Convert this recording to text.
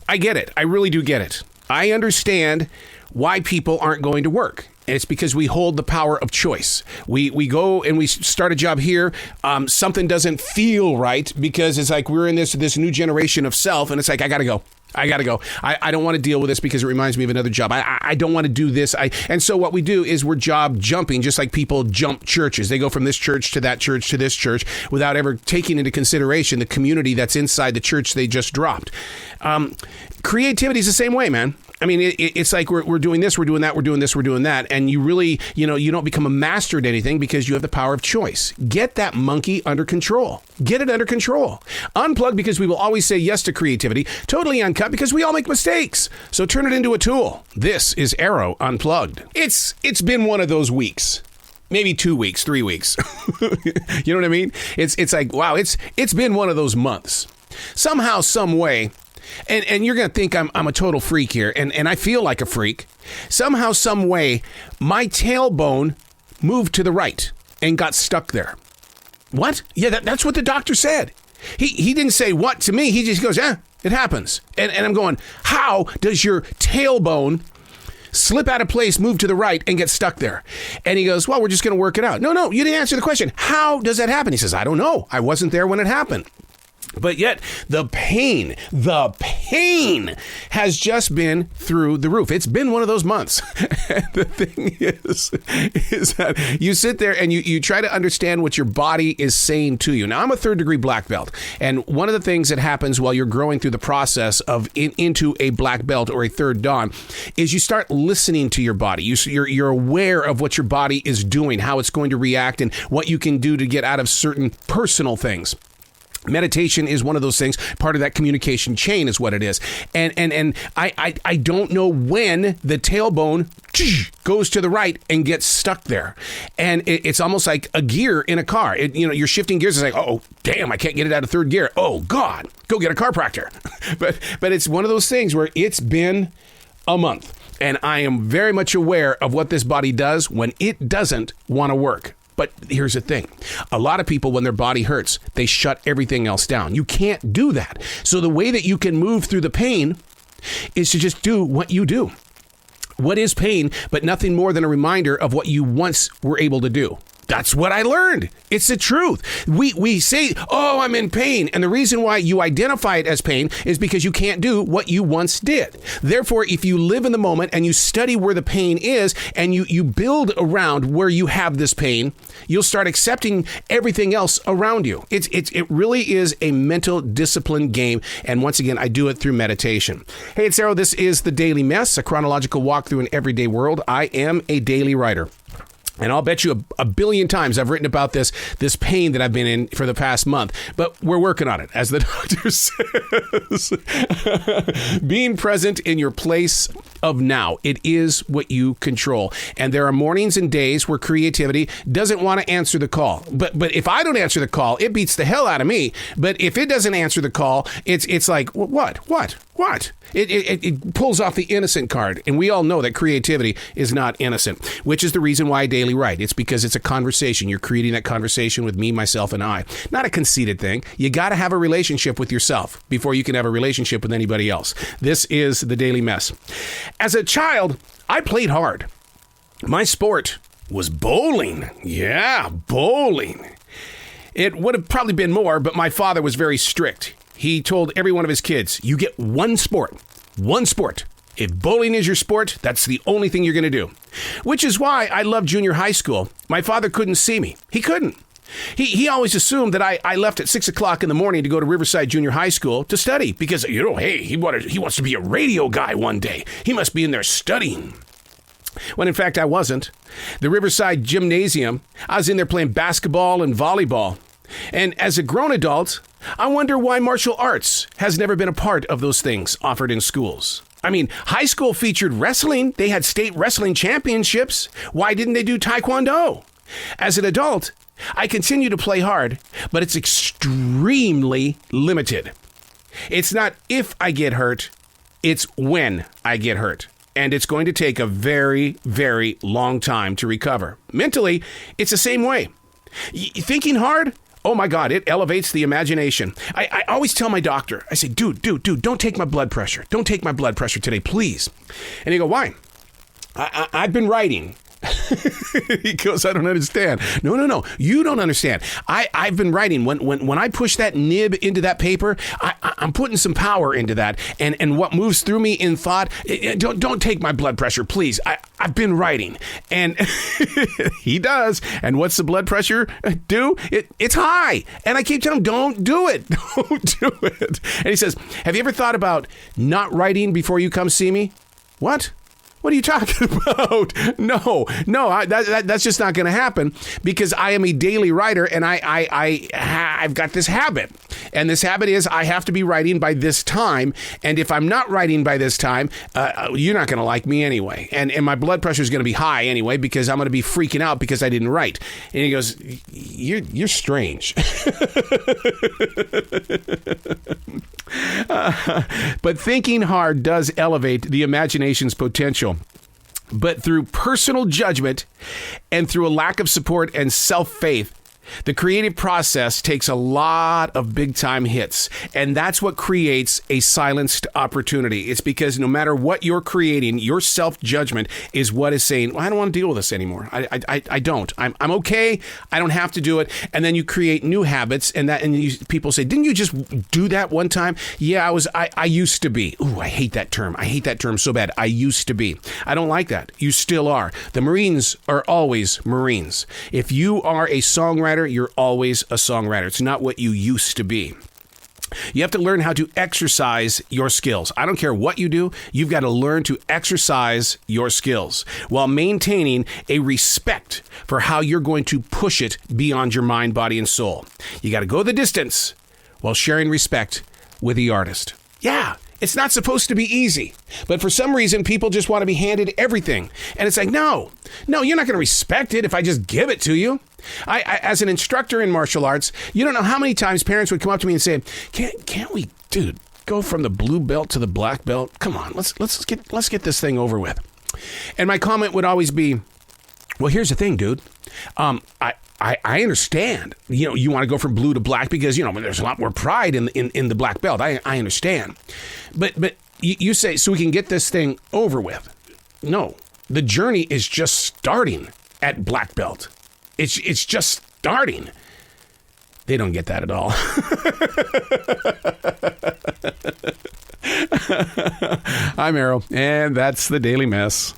I get it. I really do get it. I understand why people aren't going to work. And it's because we hold the power of choice. We go and we start a job here. Something doesn't feel right because it's like we're in this new generation of self. And it's like, I got to go. I don't want to deal with this because it reminds me of another job. I don't want to do this. And so what we do is we're job jumping, just like people jump churches. They go from this church to that church to this church without ever taking into consideration the community that's inside the church they just dropped. Creativity is the same way, man. I mean, it's like we're doing this, we're doing that, we're doing this, we're doing that. And you really, you don't become a master at anything because you have the power of choice. Get that monkey under control. Get it under control. Unplug because we will always say yes to creativity. Totally uncut because we all make mistakes. So turn it into a tool. This is Arroe Unplugged. It's been one of those weeks. Maybe 2 weeks, 3 weeks. You know what I mean? It's like, wow, it's been one of those months. Somehow, some way. And you're going to think I'm a total freak here, and I feel like a freak. Somehow, some way, my tailbone moved to the right and got stuck there. What? Yeah, that's what the doctor said. He didn't say what to me. He just goes, it happens. And I'm going, how does your tailbone slip out of place, move to the right, and get stuck there? And he goes, well, we're just going to work it out. No, you didn't answer the question. How does that happen? He says, I don't know. I wasn't there when it happened. But yet, the pain has just been through the roof. It's been one of those months. The thing is that you sit there and you try to understand what your body is saying to you. Now, I'm a 3rd degree black belt. And one of the things that happens while you're growing through the process of into a black belt or a 3rd dan is you start listening to your body. You're aware of what your body is doing, how it's going to react, and what you can do to get out of certain personal things. Meditation is one of those things. Part of that communication chain is what it is. And I don't know when the tailbone goes to the right and gets stuck there. And it's almost like a gear in a car. You're shifting gears. It's like, oh, damn, I can't get it out of 3rd gear. Oh, God, go get a chiropractor. But it's one of those things where it's been a month. And I am very much aware of what this body does when it doesn't want to work. But here's the thing. A lot of people, when their body hurts, they shut everything else down. You can't do that. So the way that you can move through the pain is to just do what you do. What is pain but nothing more than a reminder of what you once were able to do? That's what I learned. It's the truth. We say, oh, I'm in pain. And the reason why you identify it as pain is because you can't do what you once did. Therefore, if you live in the moment and you study where the pain is and you build around where you have this pain, you'll start accepting everything else around you. It really is a mental discipline game. And once again, I do it through meditation. Hey, it's Arroe. This is The Daily Mess, a chronological walk through an everyday world. I am a daily writer. And I'll bet you a billion times I've written about this pain that I've been in for the past month. But we're working on it, as the doctor says. Being present in your place of now. It is what you control. And there are mornings and days where creativity doesn't want to answer the call. But if I don't answer the call, it beats the hell out of me. But if it doesn't answer the call, it's like, what? It pulls off the innocent card. And we all know that creativity is not innocent, which is the reason why I daily write. It's because it's a conversation. You're creating that conversation with me, myself, and I. Not a conceited thing. You got to have a relationship with yourself before you can have a relationship with anybody else. This is The Daily Mess. As a child, I played hard. My sport was bowling. Yeah, bowling. It would have probably been more, but my father was very strict. He told every one of his kids, you get one sport. One sport. If bowling is your sport, that's the only thing you're going to do. Which is why I loved junior high school. My father couldn't see me. He couldn't. He always assumed that I left at 6 o'clock in the morning to go to Riverside Junior High School to study because, hey, he wants to be a radio guy one day. He must be in there studying. When in fact I wasn't. The Riverside Gymnasium, I was in there playing basketball and volleyball. And as a grown adult, I wonder why martial arts has never been a part of those things offered in schools. I mean, high school featured wrestling. They had state wrestling championships. Why didn't they do taekwondo? As an adult, I continue to play hard, but it's extremely limited. It's not if I get hurt, it's when I get hurt. And it's going to take a very, very long time to recover. Mentally, it's the same way. Thinking hard Oh my God, it elevates the imagination. I always tell my doctor, I say, dude, don't take my blood pressure. Don't take my blood pressure today, please. And he go, why? I've been writing. He goes, I don't understand. No. You don't understand. I've been writing. When I push that nib into that paper, I'm putting some power into that. And what moves through me in thought, don't take my blood pressure, please. I've been writing. And he does. And what's the blood pressure do? It's high. And I keep telling him, don't do it. Don't do it. And he says, have you ever thought about not writing before you come see me? What? What are you talking about? No, that's just not going to happen because I am a daily writer and I've got this habit. And this habit is I have to be writing by this time. And if I'm not writing by this time, you're not going to like me anyway. And my blood pressure is going to be high anyway because I'm going to be freaking out because I didn't write. And he goes, you're strange. But thinking hard does elevate the imagination's potential. But through personal judgment and through a lack of support and self-faith, the creative process takes a lot of big-time hits, and that's what creates a silenced opportunity. It's because no matter what you're creating, your self-judgment is what is saying, well, I don't want to deal with this anymore. I don't. I'm okay. I don't have to do it. And then you create new habits, and people say, didn't you just do that one time? Yeah, I used to be. Ooh, I hate that term. I hate that term so bad. I used to be. I don't like that. You still are. The Marines are always Marines. If you are a songwriter, you're always a songwriter. It's not what you used to be. You have to learn how to exercise your skills. I don't care what you do. You've got to learn to exercise your skills while maintaining a respect for how you're going to push it beyond your mind, body, and soul. You got to go the distance while sharing respect with the artist. Yeah. It's not supposed to be easy, but for some reason, people just want to be handed everything. And it's like, no, you're not going to respect it if I just give it to you. I as an instructor in martial arts, you don't know how many times parents would come up to me and say, can't we, dude, go from the blue belt to the black belt? Come on, let's get this thing over with. And my comment would always be, well, here's the thing, dude. I understand, you want to go from blue to black because, there's a lot more pride in the black belt. I understand. But you say, so we can get this thing over with. No, the journey is just starting at black belt. It's just starting. They don't get that at all. I'm Arroe, and that's the Daily Mess.